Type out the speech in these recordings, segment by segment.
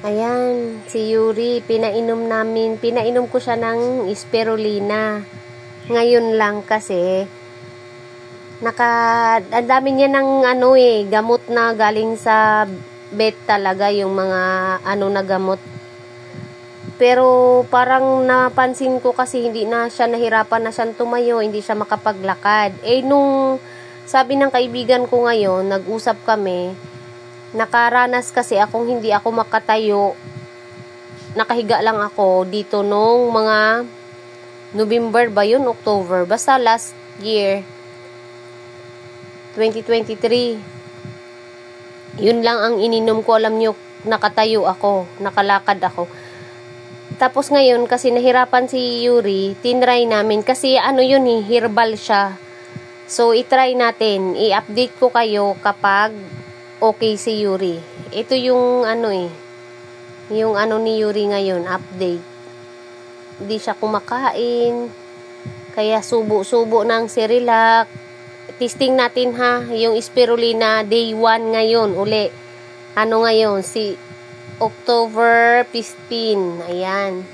Ayan, si Yuri, pinainom ko siya ng spirulina. Ngayon lang kasi, ang dami niya ng gamot na galing sa vet talaga, yung mga na gamot. Pero parang napansin ko kasi hindi na siya nahirapan na siyang tumayo, hindi siya makapaglakad. Nung sabi ng kaibigan ko ngayon, nag-usap kami, nakaranas kasi akong hindi ako makatayo. Nakahiga lang ako dito nung mga November ba yun? October. Basta last year, 2023. Yun lang ang ininom ko. Alam nyo, nakatayo ako. Nakalakad ako. Tapos ngayon, kasi nahirapan si Yuri, tinry namin. Kasi yun herbal siya. So, itry natin. I-update ko kayo kapag okay si Yuri. Ito yung yung ni Yuri ngayon, update. Hindi siya kumakain. Kaya subo-subo ng Cerelac. Testing natin ha, yung spirulina day 1 ngayon uli. Ngayon, si October 15. Ayan.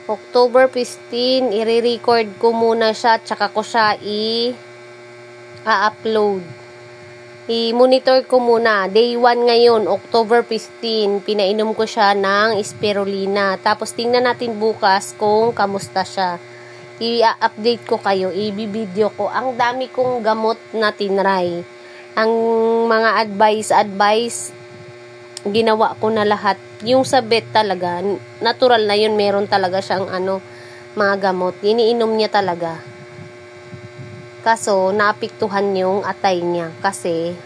October 15, i-record ko muna siya, tsaka ko siya i-upload. I-monitor ko muna. Day 1 ngayon, October 15. Pinainom ko siya ng spirulina. Tapos tingnan natin bukas kung kamusta siya. I-update ko kayo. I-video ko. Ang dami kong gamot na tinry. Ang mga advice, ginawa ko na lahat. Yung sa vet talaga, natural na yun. Meron talaga siyang mga gamot. Iniinom niya talaga. Kaso, naapektuhan yung atay niya kasi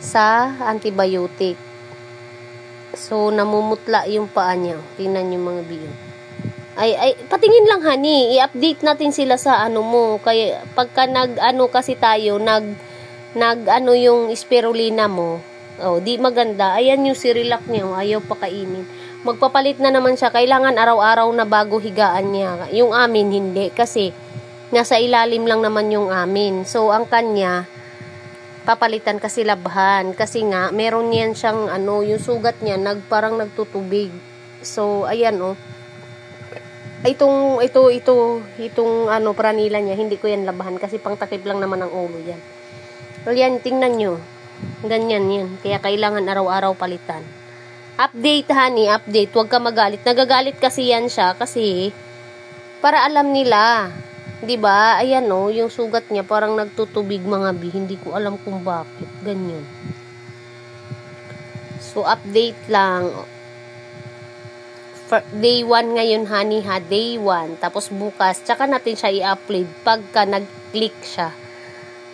sa antibiotic. So, namumutla yung paa niya. Tingnan yung mga biyo. Ay, patingin lang, honey. I-update natin sila sa mo. Kaya, pagka kasi tayo, yung spirulina mo, di maganda. Ayan yung Cerelac niya. Ayaw pa kainin. Magpapalit na naman siya. Kailangan araw-araw na bago higaan niya. Yung amin, hindi. Kasi, nasa ilalim lang naman yung amin. So, ang kanya, papalitan kasi labhan. Kasi nga, meron yan siyang, yung sugat niya, parang nagtutubig. So, ayan, Itong pranila niya, hindi ko yan labahan kasi pangtakip lang naman ang ulo yan. Well, yan, tingnan nyo. Ganyan yan. Kaya kailangan araw-araw palitan. Update, honey, update. Huwag ka magalit. Nagagalit kasi yan siya kasi para alam nila. 'Di ba? Ayan yung sugat niya parang nagtutubig mga bi. Hindi ko alam kung bakit. Ganyan. So, update lang. Day 1 ngayon, honey, ha? Day 1. Tapos bukas, tsaka natin siya i-upload pagka nag-click siya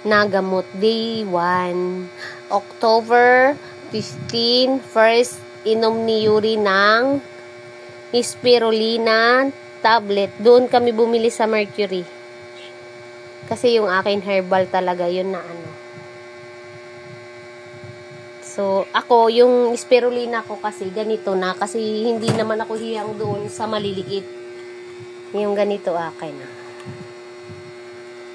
na gamot. Day 1. October 15, first inom ni Yuri ng spirulina tablet. Doon kami bumili sa Mercury. Kasi yung akin herbal talaga, yun na So, ako, yung spirulina ko kasi, ganito na. Kasi, hindi naman ako hiyang doon sa maliliit. Yung ganito akin.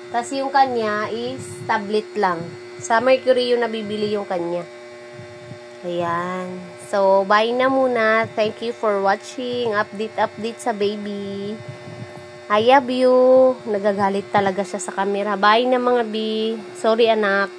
Tapos, yung kanya is tablet lang. Sa Mercury yung nabibili yung kanya. Ayan. So, bye na muna. Thank you for watching. Update sa baby. I love you. Nagagalit talaga siya sa camera. Bye na mga bi. Sorry, anak.